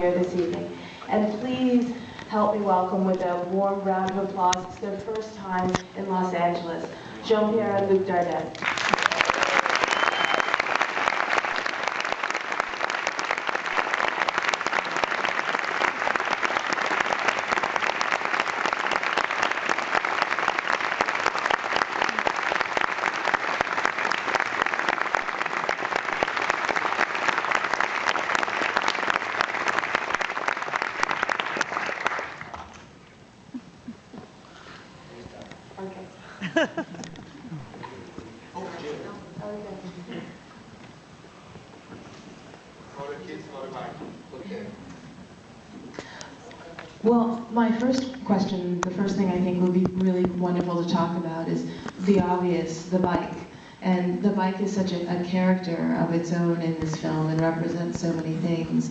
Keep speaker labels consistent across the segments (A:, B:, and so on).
A: here this evening. And please help me welcome with a warm round of applause. It's their first time in Los Angeles, Jean-Pierre and Luc Dardenne.
B: Well, my first question, the first thing I think would be really wonderful to talk about is the obvious, the bike. And the bike is such a character of its own in this film and represents so many things.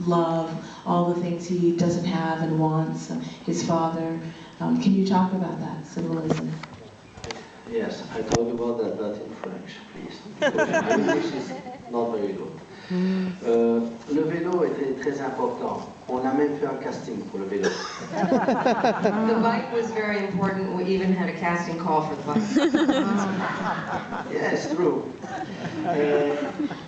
B: Love, all the things he doesn't have and wants, his father. Can you talk about that symbolism?
C: Yes, I talk about that, but in French, please. Because English is not very good. Le vélo était très important. On a même fait un casting pour le vélo.
D: The bike was very important. We even had a casting call for the bike.
C: Yes, true.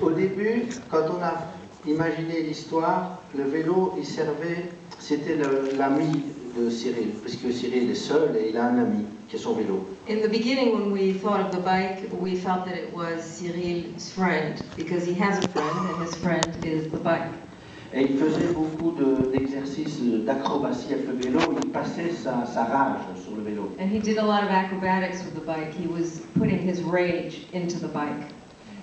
C: Au début, quand on a imaginé l'histoire, le vélo, il servait, c'était l'ami de Cyril, puisque Cyril est seul et il a un ami qui est son vélo.
D: In the beginning, when we thought of the bike, we felt that it was Cyril's friend, because he has a friend, and his friend is the bike.
C: Et il faisait beaucoup d'exercices d'acrobatie avec le vélo, il passait sa rage sur le vélo.
D: And he did a lot of acrobatics with the bike. He was putting his rage into the bike.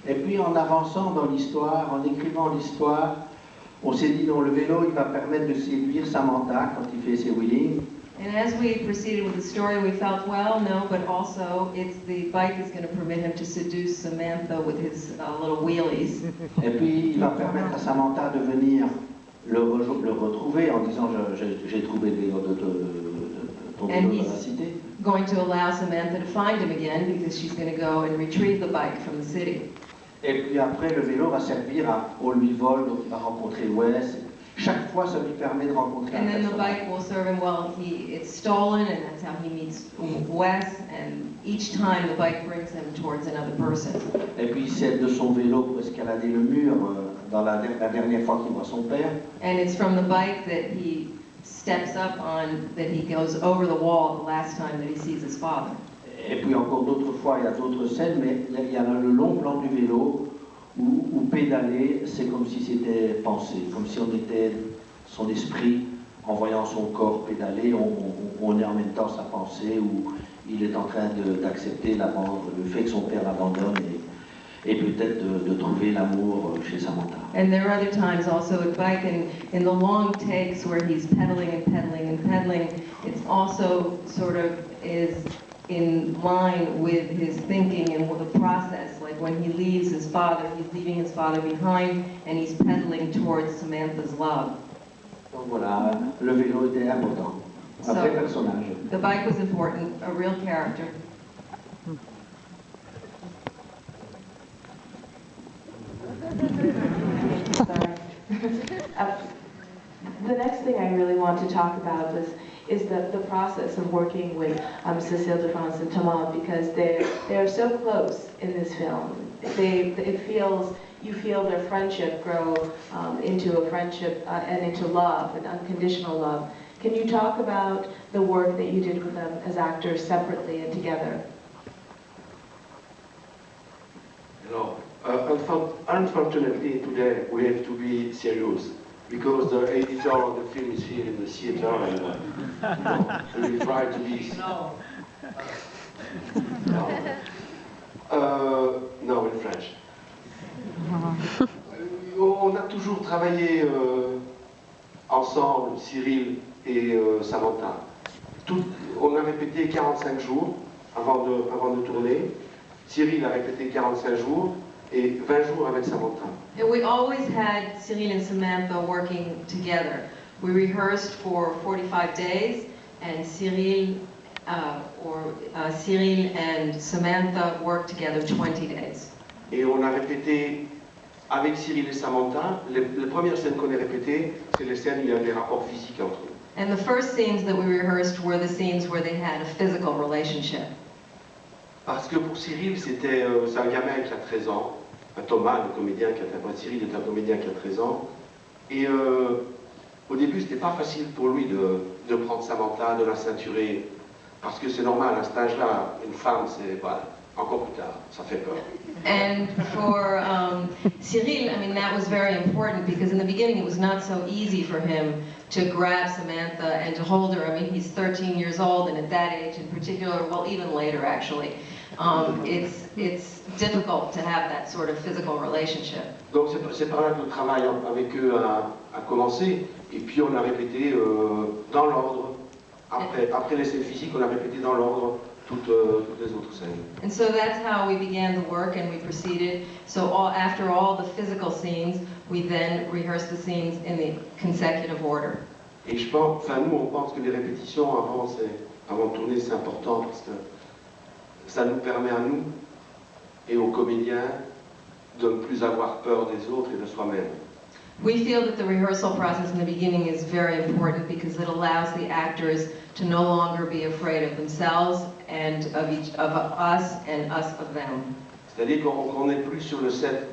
C: Et puis en avançant dans l'histoire, en écrivant l'histoire, on s'est dit non, le vélo il va permettre de séduire Samantha quand il fait ses wheelings.
D: And as we proceeded with the story, we felt, well, no, but also it's the bike is going to permit him to seduce Samantha with his little wheelies.
C: Et puis il va permettre à Samantha de venir le retrouver en disant j'ai trouvé le vélo de ton vélo dans la cité.
D: Going to allow Samantha to find him again because she's going to go and retrieve the bike from the city.
C: Et puis après le vélo va servir au lui vol, donc il va rencontrer Wes. Chaque fois, ça lui permet de rencontrer un
D: And then the
C: personnage.
D: bike will serve him well. It's stolen, and that's how he meets Wes. And each time, the bike brings him towards another person.
C: Et puis il s'aide de son vélo pour escalader le mur dans la dernière fois qu'il voit son père.
D: And it's from the bike that he steps up on, that he goes over the wall the last time that he sees his father.
C: Et puis encore d'autres fois, il y a d'autres scènes, mais il y a le long plan du vélo où pédaler, c'est comme si c'était pensé, comme si on était son esprit en voyant son corps pédaler, on est en même temps sa pensée où il est en train d'accepter le fait que son père l'abandonne et peut-être de trouver l'amour chez Samantha.
D: And there are other times also at bike and in the long takes where he's pedaling and pedaling and pedaling, it's also sort of is in line with his thinking and with the process. Like when he leaves his father, he's leaving his father behind and he's pedaling towards Samantha's love.
C: Donc voilà, le vélo était important, un vrai personnage.
D: The bike was important, a real character.
A: The next thing I really want to talk about is the process of working with Cécile de France and Thomas, because they're so close in this film. You feel their friendship grow into a friendship and into love, and unconditional love. Can you talk about the work that you did with them as actors separately and together?
E: No. Unfortunately, today we have to be serious because the editor of the film is here in the theater and we try to be. No, in French. On a toujours travaillé ensemble, Cyril et Samantha. On a répété 45 jours avant de tourner. Cyril a répété 45 jours et 20 jours avec Samantha.
D: And we always had Cyril and Samantha working together. We rehearsed for 45 days, and Cyril and Samantha worked together 20 days.
E: Et on a répété avec Cyril et Samantha, les premières scènes qu'on a répétées, c'est les scènes où il y a des rapports physiques entre eux.
D: And the first scenes that we rehearsed were the scenes where they had a physical relationship.
E: Parce que pour Cyril, c'est un gamin qui a 13 ans, Thomas, le comédien qui interprète Cyril, est un comédien qui a 13 ans. Et au début, c'était pas facile pour lui de prendre Samantha, de la ceinturer, parce que c'est normal, à cet âge-là, une femme, c'est voilà, encore plus tard, ça fait peur.
D: And for Cyril, I mean, that was very important because in the beginning it was not so easy for him to grab Samantha and to hold her. I mean, he's 13 years old, and at that age in particular, well, even later actually, it's difficult to have that sort of physical relationship.
E: Donc c'est par là que le travail avec eux a commencé, et puis on a répété dans l'ordre. Après les scènes physiques, on a répété dans l'ordre toutes les autres scènes.
D: And so that's how we began the work, and we proceeded. So after all the physical scenes, we then rehearsed the scenes in the consecutive order.
E: Et je pense, enfin nous, on pense que les répétitions avant de tourner, c'est important parce que ça nous permet à nous et aux comédiens de ne plus avoir peur des autres et de soi-même.
D: We feel that the rehearsal process in the beginning is very important because it allows the actors to no longer be afraid of themselves and of us and us of them.
E: C'est-à-dire qu'on n'est plus sur le set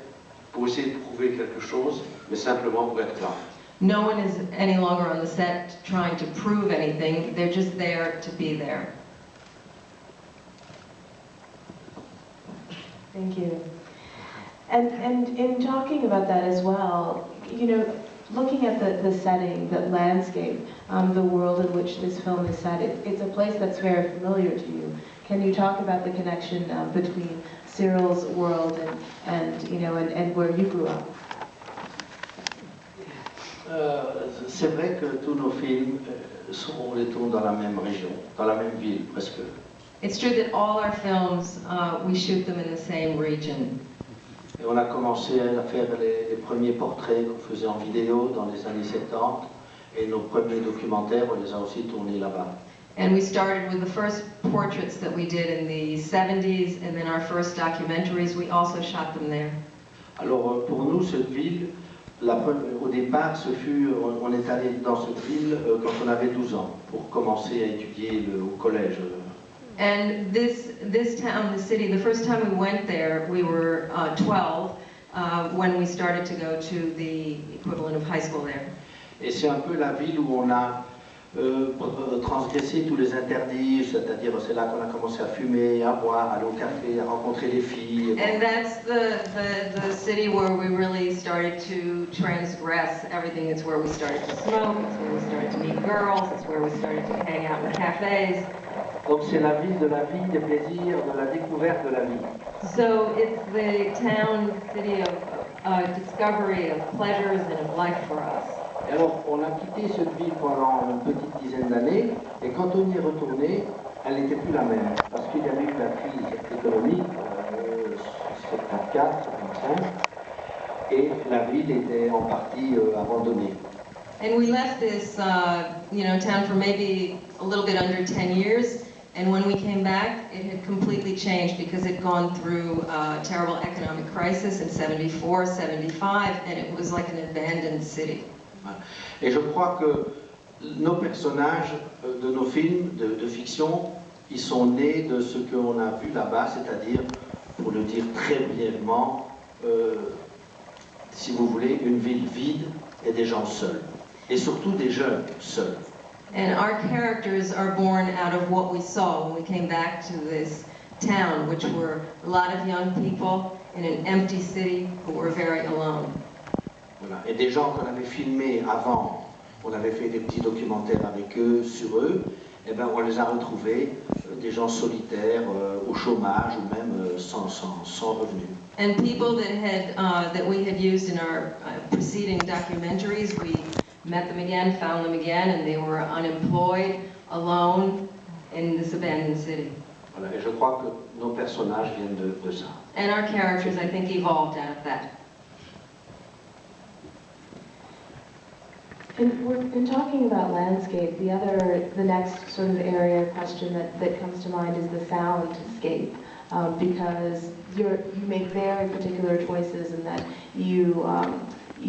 E: pour essayer de prouver quelque chose, mais simplement pour être là.
D: No one is any longer on the set trying to prove anything, they're just there to be there.
A: Thank you. And in talking about that as well, you know, looking at the setting, the landscape, the world in which this film is set, it's a place that's very familiar to you. Can you talk about the connection between Cyril's world and where you grew up?
C: C'est vrai que tous nos films, on les tourne dans la même région, dans la même ville presque.
D: It's true that all our films, we shoot them in the same region.
C: Et on a commencé à faire les premiers portraits qu'on faisait en vidéo dans les années 70 et nos premiers documentaires, on les a aussi tournés là-bas.
D: And we started with the first portraits that we did in the 70s, and then our first documentaries, we also shot them there.
C: Alors pour nous, cette ville, au départ, on est allé dans cette ville quand on avait 12 ans pour commencer à étudier au collège.
D: And this town, the city, the first time we went there, we were 12 when we started to go to the equivalent of high school there.
C: Et c'est un peu la ville où on a transgressé tous les interdits, c'est-à-dire c'est là qu'on a commencé à fumer, à boire, à aller au café, à rencontrer les filles.
D: And that's the city where we really started to transgress everything. It's where we started to smoke, it's where we started to meet girls, it's where we started to hang out in cafes.
C: Donc c'est la ville de la vie, des plaisirs, de la découverte de la vie.
D: So it's the town, city of discovery, of pleasures, and of life for us.
C: Et alors on a quitté cette ville pendant une petite dizaine d'années, et quand on y est retourné, elle n'était plus la même, parce qu'il y avait eu la crise économique, 74, 75, et la ville était en partie abandonnée.
D: And we left this, town for maybe a little bit under 10 years. And when we came back, it had completely changed because it had gone through a terrible economic crisis in 74, 75, and it was like an abandoned city.
C: Et je crois que nos personnages de nos films de fiction, ils sont nés de ce qu'on a vu là-bas, c'est-à-dire, pour le dire très brièvement, si vous voulez, une ville vide et des gens seuls. Et surtout des jeunes seuls.
D: And our characters are born out of what we saw when we came back to this town, which were a lot of young people in an empty city who were very alone.
C: Voilà. Et des gens qu'on avait filmés avant, on avait fait des petits documentaires avec eux, sur eux, et ben on les a retrouvés, des gens solitaires, au chômage ou même sans revenus.
D: And people that we had used in our preceding documentaries, we met them again, found them again, and they were unemployed, alone, in this abandoned city.
C: Voilà, et je crois que nos personnages viennent de ça.
D: And our characters, I think, evolved out of that.
A: In talking about landscape, the next sort of area question that comes to mind is the soundscape. because you make very particular choices, and that you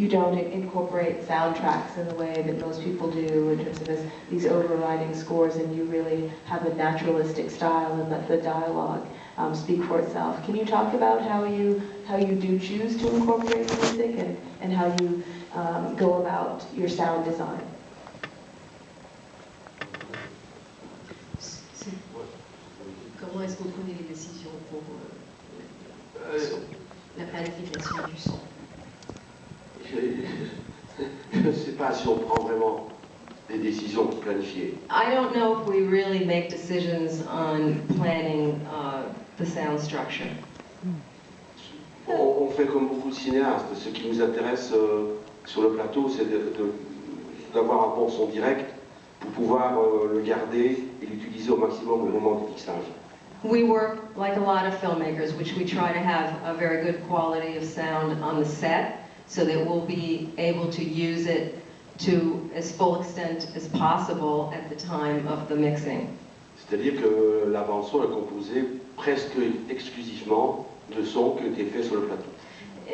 A: don't incorporate soundtracks in the way that most people do in terms of these overriding scores, and you really have a naturalistic style and let the dialogue speak for itself. Can you talk about how you do choose to incorporate music and how you go about your sound design?
F: Comment est-ce que vous prenez les décisions pour la planification du son?
E: Je ne sais pas si on prend vraiment des décisions planifiées.
D: I don't know if we really make decisions on planning the sound structure.
E: On fait comme beaucoup de cinéastes. Ce qui nous intéresse sur le plateau, c'est d'avoir un bon son direct pour pouvoir le garder et l'utiliser au maximum au moment du mixage.
D: We work like a lot of filmmakers, which we try to have a very good quality of sound on the set, so that we'll be able to use it to as full extent as possible at the time of the mixing.
E: C'est-à-dire que la bande-son est composée presque exclusivement de sons qui ont été faits sur le plateau.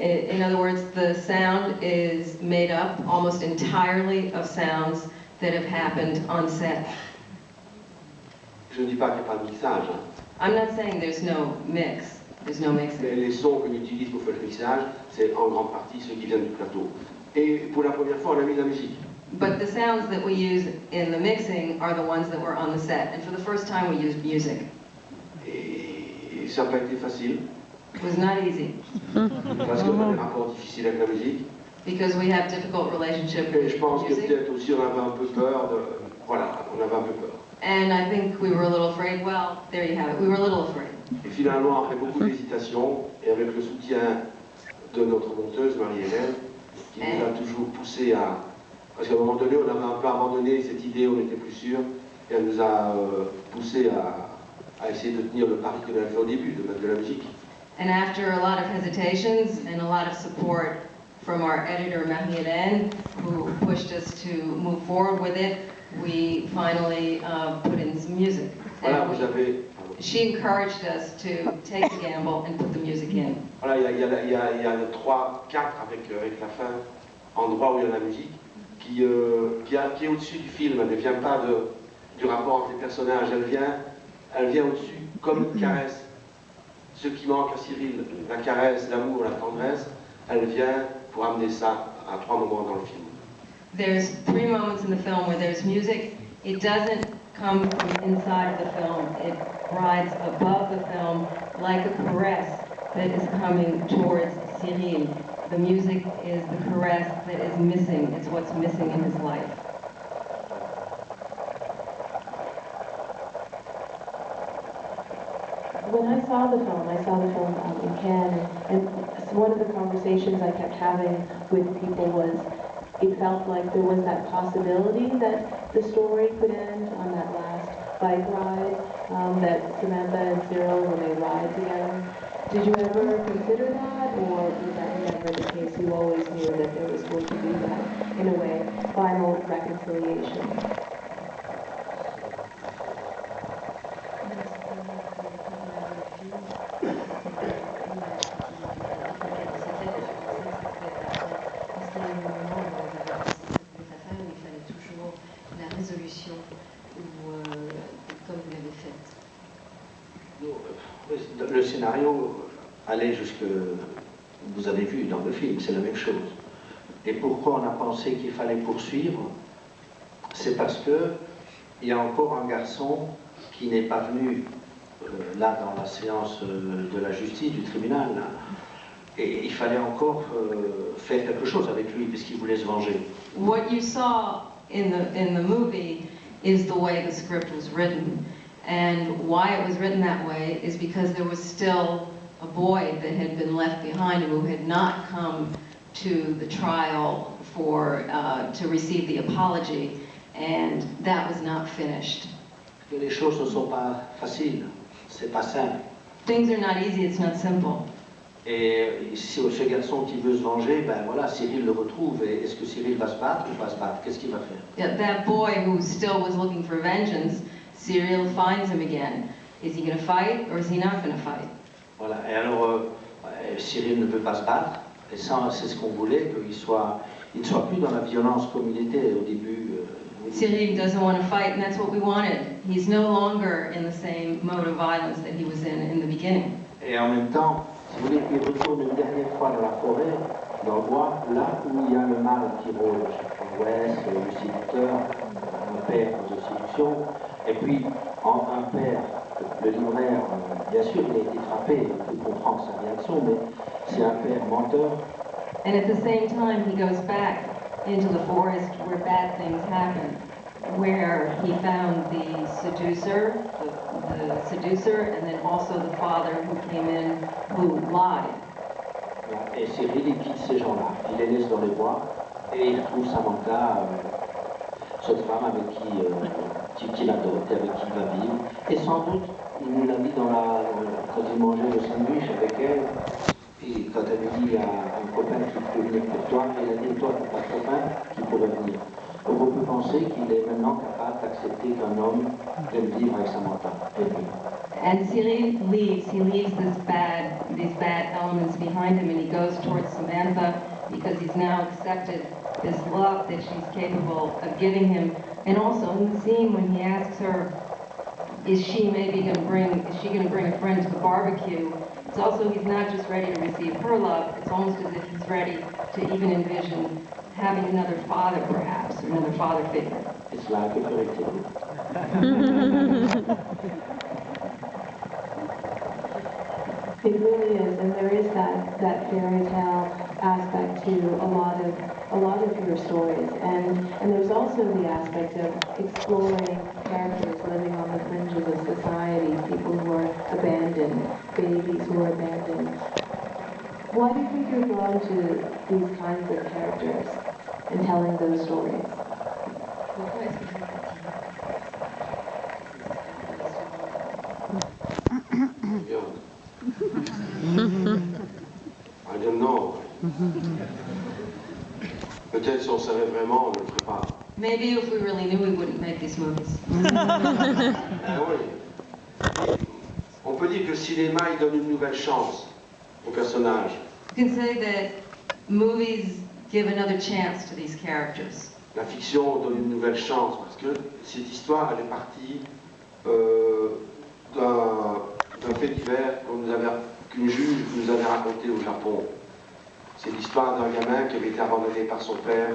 D: In other words, the sound is made up almost entirely of sounds that have happened on set.
E: Je ne dis pas qu'il n'y a pas de mixage.
D: I'm not saying there's no mix. There's no mixing.
E: Les sons qu'on utilise pour faire le mixage, c'est en grande partie ceux qui viennent du plateau. Et pour la première fois, on a mis de la musique.
D: But the sounds that we use in the mixing are the ones that were on the set. And for the first time, we used music.
E: Et ça n'a pas été facile.
D: It was not easy
E: Parce qu'on a des rapports difficiles avec la musique.
D: because we have difficult relationship
E: Et
D: with
E: je pense que
D: music.
E: peut-être aussi on avait un peu peur de... Voilà, on avait un peu peur.
D: And I think we were a little afraid. Well, there you have it. We were a little afraid.
E: Et finalement, après beaucoup d'hésitation, et avec le soutien de notre monteuse, Marie-Hélène, qui nous a toujours poussé à... Parce qu'à un moment donné, on avait un peu abandonné cette idée, on n'était plus sûr, et elle nous a poussé à essayer de tenir le pari qu'on avait fait au début, de mettre de la musique.
D: And after a lot of hesitations and a lot of support from our editor, Marie-Hélène, who pushed us to move forward with it, we finally put in some music.
E: Voilà,
D: And
E: vous avez...
D: she encouraged us to take the gamble and put the music in.
E: Voilà, il y a 3, 4 avec la fin, endroit où il y a la musique, qui est au-dessus du film. Elle ne vient pas du rapport entre les personnages, elle vient au-dessus, comme une caresse. Ce qui manque à Cyril, la caresse, l'amour, la tendresse, elle vient pour amener ça à 3 moments dans le film.
D: There's 3 moments in the film where there's music. It doesn't come from inside of the film. It rides above the film like a caress that is coming towards Cyril. The music is the caress that is missing. It's what's missing in his life.
A: When I saw the film in Cannes, and one of the conversations I kept having with people was, it felt like there was that possibility that the story could end on that last bike ride, that Samantha and Cyril, when they ride together. Did you ever consider that, or was that never the case? You always knew that there was going to be that, in a way, final reconciliation.
C: Le scénario allait jusque, vous avez vu dans le film, c'est la même chose. Et pourquoi on a pensé qu'il fallait poursuivre? C'est parce que il y a encore un garçon qui n'est pas venu là dans la séance de la justice, du tribunal, là. Et il fallait encore faire quelque chose avec lui, puisqu'il voulait se venger.
D: What you saw in the movie is the way the script was written. And why it was written that way is because there was still a boy that had been left behind who had not come to the trial to receive the apology, and that was not finished.
C: Les choses ne sont pas faciles, c'est pas simple.
D: Things are not easy, it's not simple.
C: Et si ce garçon qui veut se venger, ben voilà, Cyril le retrouve. Et est-ce que Cyril va se battre ou pas se battre? Qu'est-ce qu'il va faire?
D: Yeah, that boy who still was looking for vengeance, Cyril finds him again. Is he going to fight or is he not going to fight?
C: Voilà. Et alors, Cyril ne peut pas se battre, et ça, c'est ce qu'on voulait, qu'il ne soit plus dans la violence comme il était au début.
D: Cyril doesn't want to fight, and that's what we wanted. He's no longer in the same mode of violence that he was in the beginning.
C: Et en même temps, si vous voulez, il retourne une dernière fois dans la forêt, dans le bois, là où il y a le mâle qui rôde, l'ouest, le séducteur, un père de séduction, et puis un père, le libraire, bien sûr, il a été frappé, il peut comprendre sa réaction, mais c'est un père menteur.
D: And at the same time, he goes back into the forest where bad things happen, where he found the seducer, and then also the father who came in who lied.
C: Et Cyril, il quitte ces gens-là, il les laisse dans les bois, et il trouve Samantha, cette femme avec qui l'adopte, avec qui il va vivre. Et sans doute, il nous l'a dit quand il mangeait le sandwich avec elle, et quand elle dit à un copain qui peut venir pour toi, il a dit toi, tu n'es pas de copain, qui pourrait venir. Donc on peut penser qu'il est maintenant capable d'accepter qu'un homme vienne vivre avec Samantha.
D: And Cyril leaves. He leaves these bad elements behind him, and he goes towards Samantha because he's now accepted this love that she's capable of giving him. And also in the scene when he asks her, is she going to bring a friend to the barbecue? It's also he's not just ready to receive her love. It's almost as if he's ready to even envision having another father, perhaps, or another father figure.
C: It's like a fairy tale.
A: It really is, and there is that fairy tale aspect to a lot of your stories, and there's also the aspect of exploring characters living on the fringes of society, people who are abandoned, babies who are abandoned. Why do you think you're drawn to these kinds of characters and telling those stories?
E: I don't know. Peut-être si on savait vraiment, on ne le ferait pas.
D: Maybe if we really knew, we wouldn't make these movies.
E: Ah oui. On peut dire que le cinéma, il donne une nouvelle chance aux personnages.
D: You can say that movies give another chance to these characters.
E: La fiction donne une nouvelle chance parce que cette histoire, elle est partie d'un fait divers qu'une juge nous avait raconté au Japon. C'est l'histoire d'un gamin qui avait été abandonné par son père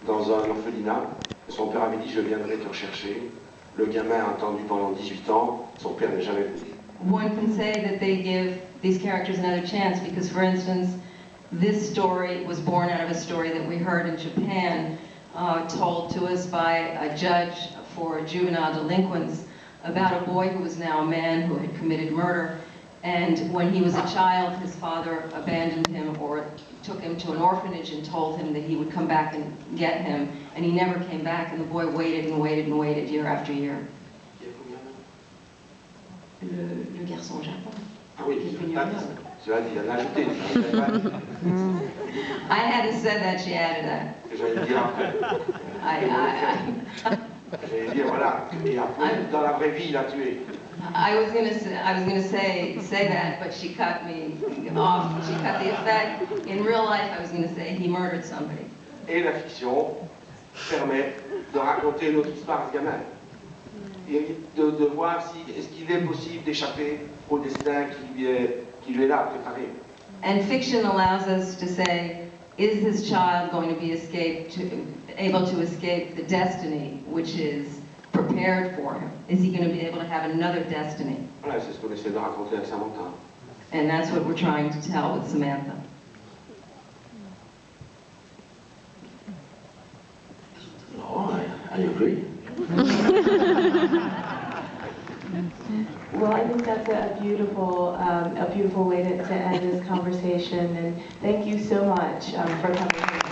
E: dans un orphelinat. Son père avait dit « je viendrai te rechercher ». Le gamin a attendu pendant 18 ans, son père n'est jamais venu.
D: One can say that they give these characters another chance because, for instance, this story was born out of a story that we heard in Japan, told to us by a judge for juvenile delinquents about a boy who was now a man who had committed murder. And when he was a child, his father abandoned him or took him to an orphanage and told him that he would come back and get him. And he never came back, and the boy waited and waited and waited year after year. Le garçon au Japon.
E: Ah oui, cela dit, elle a ajouté.
D: I hadn't said that, she added that.
E: J'allais dire après. J'allais dire voilà, et après, dans la vraie vie, il a tué.
D: I was gonna say that, but she cut me off. She cut the effect. In real life, I was gonna say he murdered somebody.
E: Et la fiction permet de raconter notre histoire à ce gamin. Et de voir est-ce qu'il est possible d'échapper au destin qui lui est là préparé.
D: And fiction allows us to say, is this child going to be able to escape the destiny which is prepared for him? Is he going to be able to have another destiny?
E: Voilà, c'est ce qu'on essaie de raconter avec Samantha.
D: And that's what we're trying to tell with Samantha.
C: No, I agree.
A: Well, I think that's a beautiful way to end this conversation, and thank you so much for coming here.